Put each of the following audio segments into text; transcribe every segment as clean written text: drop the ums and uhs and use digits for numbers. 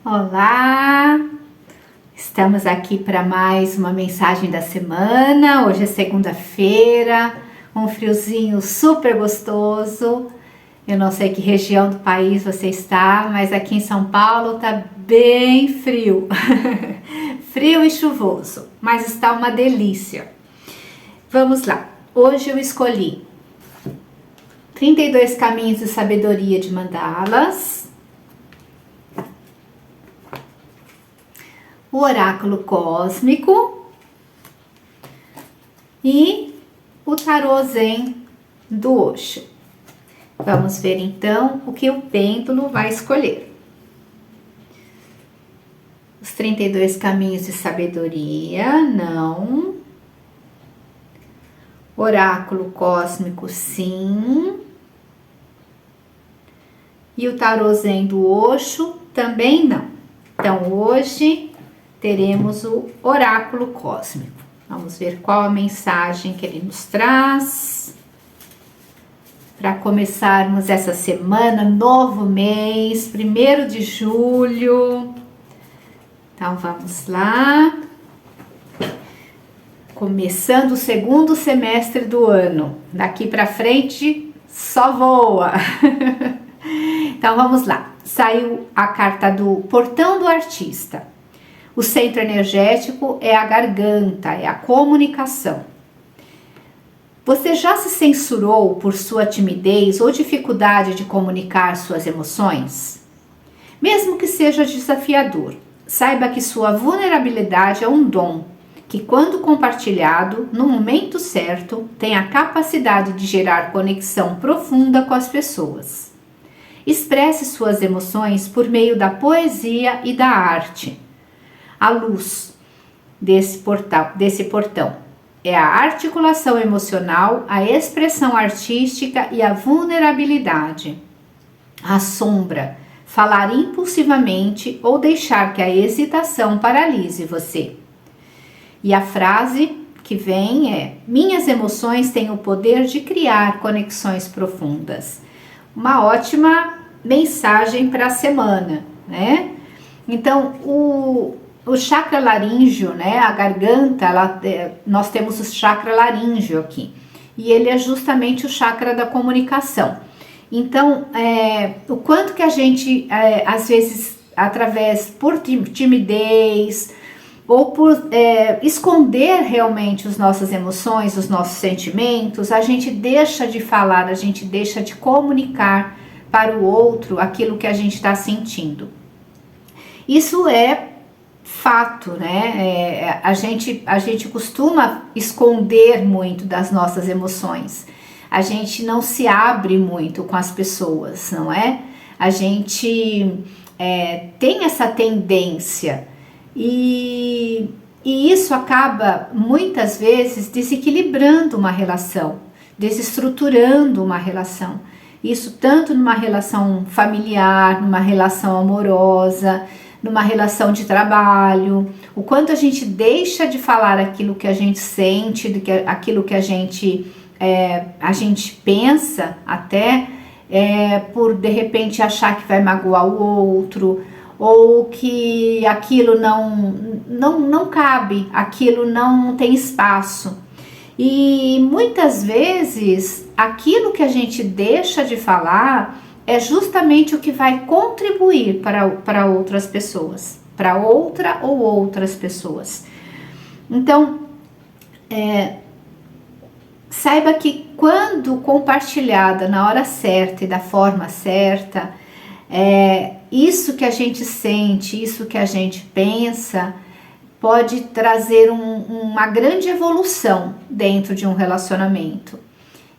Olá! Estamos aqui para mais uma mensagem da semana. Hoje é segunda-feira, um friozinho super gostoso. Eu não sei que região do país você está, mas aqui em São Paulo tá bem frio. Frio e chuvoso, mas está uma delícia. Vamos lá. Hoje eu escolhi 32 caminhos de sabedoria de mandalas, o oráculo cósmico e o tarô Zen do Osho. Vamos ver então o que o pêndulo vai escolher. Os 32 caminhos de sabedoria, não. Oráculo cósmico, sim. E o tarô Zen do Osho, também não. Então, hoje teremos o oráculo cósmico. Vamos ver qual a mensagem que ele nos traz para começarmos essa semana, novo mês, 1º de julho. Então, vamos lá. Começando o segundo semestre do ano. Daqui para frente, só voa. Então, vamos lá. Saiu a carta do Portão do Artista. O centro energético é a garganta, é a comunicação. Você já se censurou por sua timidez ou dificuldade de comunicar suas emoções? Mesmo que seja desafiador, saiba que sua vulnerabilidade é um dom, que quando compartilhado, no momento certo, tem a capacidade de gerar conexão profunda com as pessoas. Expresse suas emoções por meio da poesia e da arte. A luz desse portão é a articulação emocional, a expressão artística e a vulnerabilidade. A sombra, falar impulsivamente ou deixar que a hesitação paralise você. E a frase que vem é: minhas emoções têm o poder de criar conexões profundas. Uma ótima mensagem para a semana, né? Então, o chakra laríngeo, né, a garganta, nós temos o chakra laríngeo aqui, e ele é justamente o chakra da comunicação. Então, o quanto que a gente, às vezes, por timidez, ou por esconder realmente as nossas emoções, os nossos sentimentos, a gente deixa de falar, a gente deixa de comunicar para o outro aquilo que a gente está sentindo. Isso é fato, né? A gente costuma esconder muito das nossas emoções. A gente não se abre muito com as pessoas, não é? A gente tem essa tendência e isso acaba muitas vezes desequilibrando uma relação, desestruturando uma relação. Isso tanto numa relação familiar, numa relação amorosa, numa relação de trabalho, o quanto a gente deixa de falar aquilo que a gente sente, aquilo que a gente pensa até, por de repente achar que vai magoar o outro, ou que aquilo não cabe, aquilo não tem espaço. E muitas vezes aquilo que a gente deixa de falar é justamente o que vai contribuir para outras pessoas, para outra ou outras pessoas. Então, saiba que quando compartilhada na hora certa e da forma certa, isso que a gente sente, isso que a gente pensa, pode trazer uma grande evolução dentro de um relacionamento.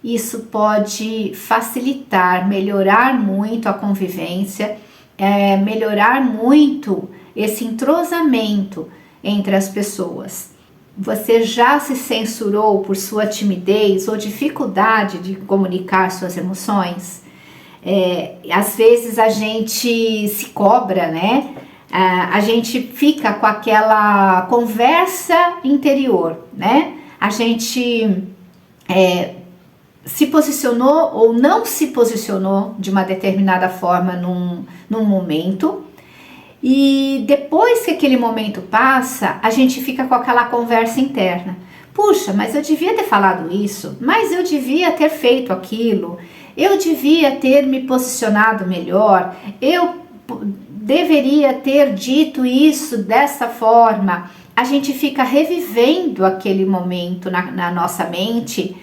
Isso pode facilitar, melhorar muito a convivência, melhorar muito esse entrosamento entre as pessoas. Você já se censurou por sua timidez ou dificuldade de comunicar suas emoções? Às vezes a gente se cobra, né? A gente fica com aquela conversa interior, né? A gente se posicionou ou não se posicionou de uma determinada forma num momento, E depois que aquele momento passa, a gente fica com aquela conversa interna. Puxa, mas eu devia ter falado isso, mas eu devia ter feito aquilo, eu devia ter me posicionado melhor, eu deveria ter dito isso dessa forma. A gente fica revivendo aquele momento na nossa mente,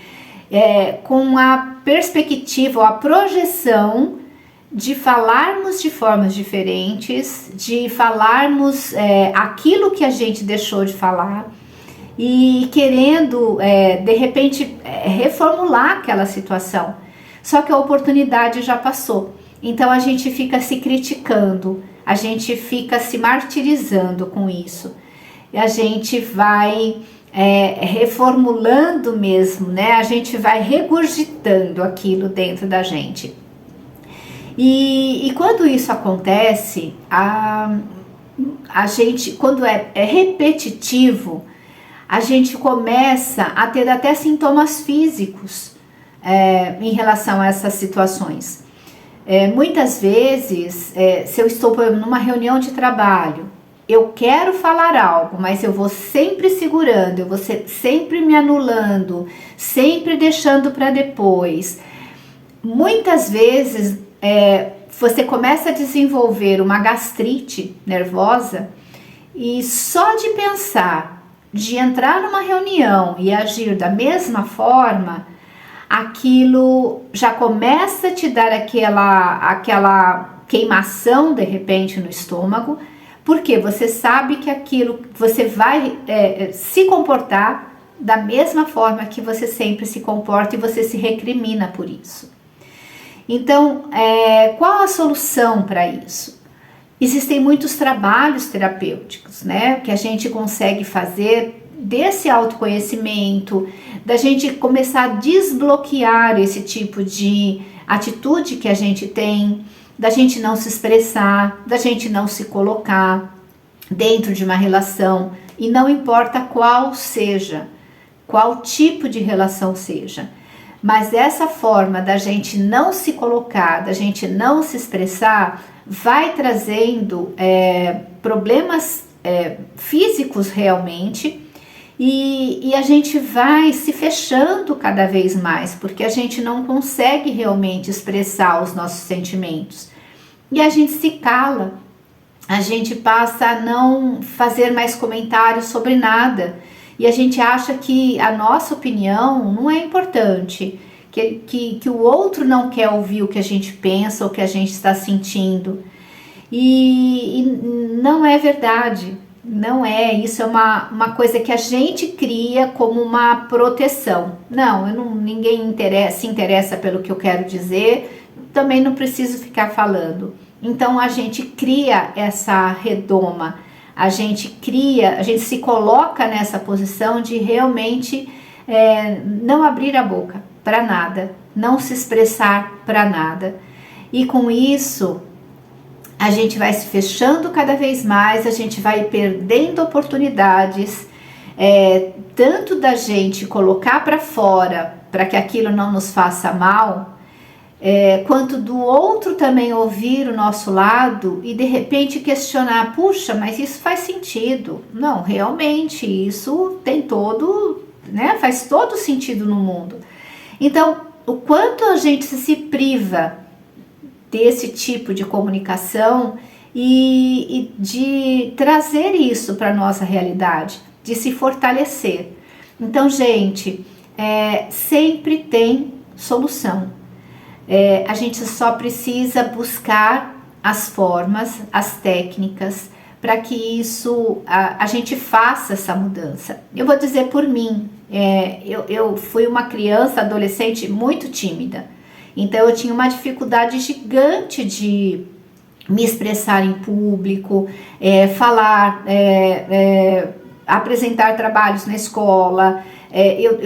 com a perspectiva ou a projeção de falarmos de formas diferentes, de falarmos aquilo que a gente deixou de falar e querendo, de repente, reformular aquela situação. Só que a oportunidade já passou. Então a gente fica se criticando, a gente fica se martirizando com isso. E a gente vai reformulando mesmo, né? A gente vai regurgitando aquilo dentro da gente. E quando isso acontece, a gente, quando é repetitivo, a gente começa a ter até sintomas físicos em relação a essas situações. Muitas vezes, se eu estou numa reunião de trabalho, eu quero falar algo, mas eu vou sempre segurando, eu vou sempre me anulando, sempre deixando para depois. Muitas vezes você começa a desenvolver uma gastrite nervosa e só de pensar, de entrar numa reunião e agir da mesma forma, aquilo já começa a te dar aquela queimação de repente no estômago, porque você sabe que aquilo você vai se comportar da mesma forma que você sempre se comporta e você se recrimina por isso. Então, qual a solução para isso? Existem muitos trabalhos terapêuticos, né, que a gente consegue fazer desse autoconhecimento, da gente começar a desbloquear esse tipo de atitude que a gente tem, da gente não se expressar, da gente não se colocar dentro de uma relação, e não importa qual seja, qual tipo de relação seja. Mas essa forma da gente não se colocar, da gente não se expressar, vai trazendo problemas físicos realmente, e a gente vai se fechando cada vez mais, porque a gente não consegue realmente expressar os nossos sentimentos. E a gente se cala, a gente passa a não fazer mais comentários sobre nada. E a gente acha que a nossa opinião não é importante, que o outro não quer ouvir o que a gente pensa ou o que a gente está sentindo. E não é verdade, não é. Isso é uma coisa que a gente cria como uma proteção. Ninguém se interessa pelo que eu quero dizer, também não preciso ficar falando. Então a gente cria essa redoma. A gente se coloca nessa posição de realmente não abrir a boca para nada, não se expressar para nada. E com isso, a gente vai se fechando cada vez mais, a gente vai perdendo oportunidades, tanto da gente colocar para fora, para que aquilo não nos faça mal, quanto do outro também ouvir o nosso lado e de repente questionar, puxa, mas isso faz sentido. Não, realmente, isso tem faz todo sentido no mundo. Então, o quanto a gente se priva desse tipo de comunicação e de trazer isso para a nossa realidade, de se fortalecer. Então, gente, sempre tem solução. A gente só precisa buscar as formas, as técnicas, para que isso, a gente faça essa mudança. Eu vou dizer por mim, eu fui uma criança, adolescente muito tímida, então eu tinha uma dificuldade gigante de me expressar em público, falar, apresentar trabalhos na escola.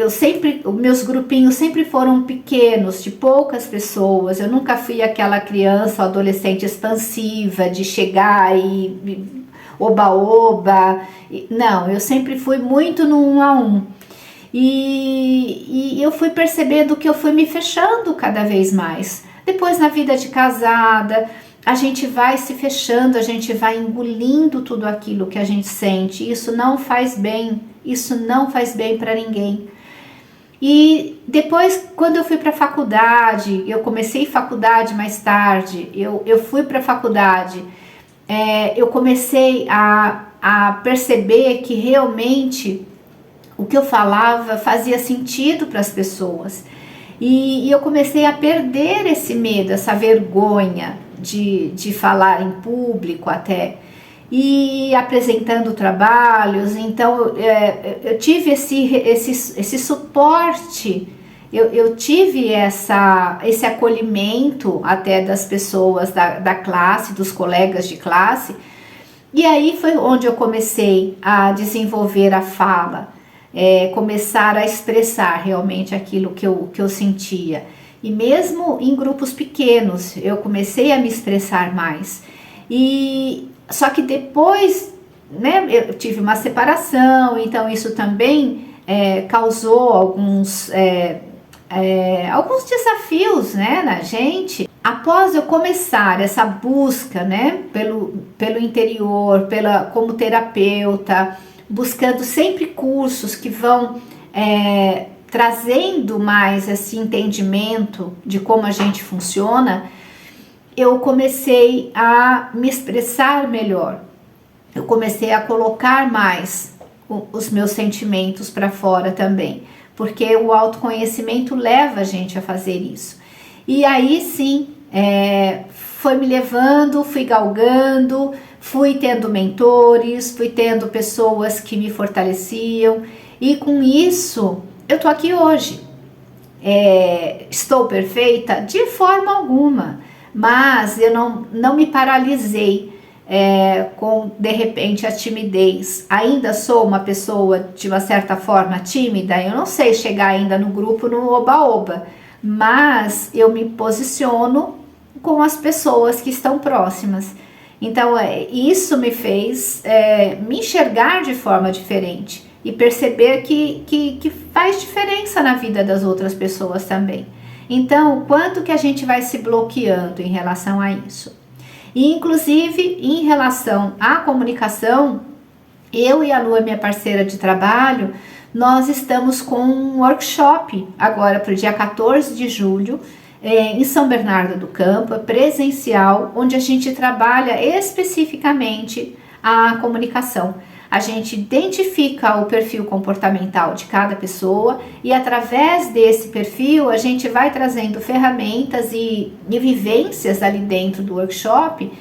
Os meus grupinhos sempre foram pequenos, de poucas pessoas. Eu nunca fui aquela criança ou adolescente expansiva de chegar e oba-oba. Não, eu sempre fui muito no 1 a 1. E eu fui percebendo que eu fui me fechando cada vez mais. Depois, na vida de casada, a gente vai se fechando, a gente vai engolindo tudo aquilo que a gente sente. Isso não faz bem, isso não faz bem para ninguém. E depois, quando eu fui para a faculdade, eu comecei faculdade mais tarde, eu fui para a faculdade, eu comecei a perceber que realmente o que eu falava fazia sentido para as pessoas. E eu comecei a perder esse medo, essa vergonha de falar em público até, e apresentando trabalhos. Então eu tive esse suporte, eu tive esse acolhimento até das pessoas da classe, dos colegas de classe, e aí foi onde eu comecei a desenvolver a fala. Começar a expressar realmente aquilo que eu sentia. E mesmo em grupos pequenos, eu comecei a me expressar mais. Só que depois, né, eu tive uma separação, então isso também causou alguns desafios, né, na gente. Após eu começar essa busca, né, pelo interior, como terapeuta, buscando sempre cursos que vão trazendo mais esse entendimento de como a gente funciona, eu comecei a me expressar melhor, eu comecei a colocar mais os meus sentimentos para fora também, porque o autoconhecimento leva a gente a fazer isso. E aí sim, foi me levando, fui galgando, fui tendo mentores, fui tendo pessoas que me fortaleciam, e com isso eu tô aqui hoje. Estou perfeita? De forma alguma, mas eu não me paralisei com, de repente, a timidez. Ainda sou uma pessoa, de uma certa forma, tímida, eu não sei chegar ainda no grupo no oba-oba, mas eu me posiciono com as pessoas que estão próximas. Então, isso me fez me enxergar de forma diferente e perceber que faz diferença na vida das outras pessoas também. Então, quanto que a gente vai se bloqueando em relação a isso? E, inclusive, em relação à comunicação, eu e a Lu, minha parceira de trabalho, nós estamos com um workshop agora para o dia 14 de julho, em São Bernardo do Campo, presencial, onde a gente trabalha especificamente a comunicação. A gente identifica o perfil comportamental de cada pessoa e, através desse perfil, a gente vai trazendo ferramentas e vivências ali dentro do workshop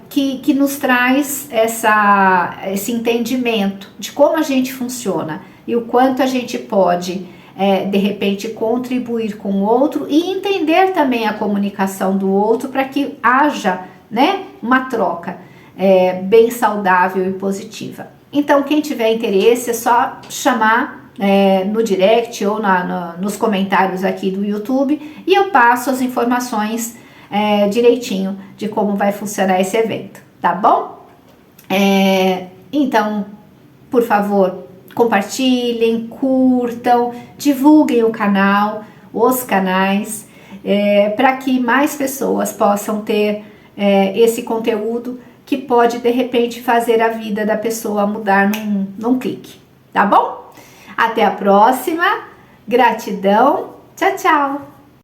que nos traz esse entendimento de como a gente funciona e o quanto a gente pode de repente contribuir com o outro e entender também a comunicação do outro para que haja, né, uma troca bem saudável e positiva. Então, quem tiver interesse é só chamar no direct ou nos comentários aqui do YouTube, e eu passo as informações direitinho de como vai funcionar esse evento, tá bom? Então, por favor, compartilhem, curtam, divulguem o canal, os canais, para que mais pessoas possam ter esse conteúdo que pode, de repente, fazer a vida da pessoa mudar num clique, tá bom? Até a próxima, gratidão, tchau, tchau!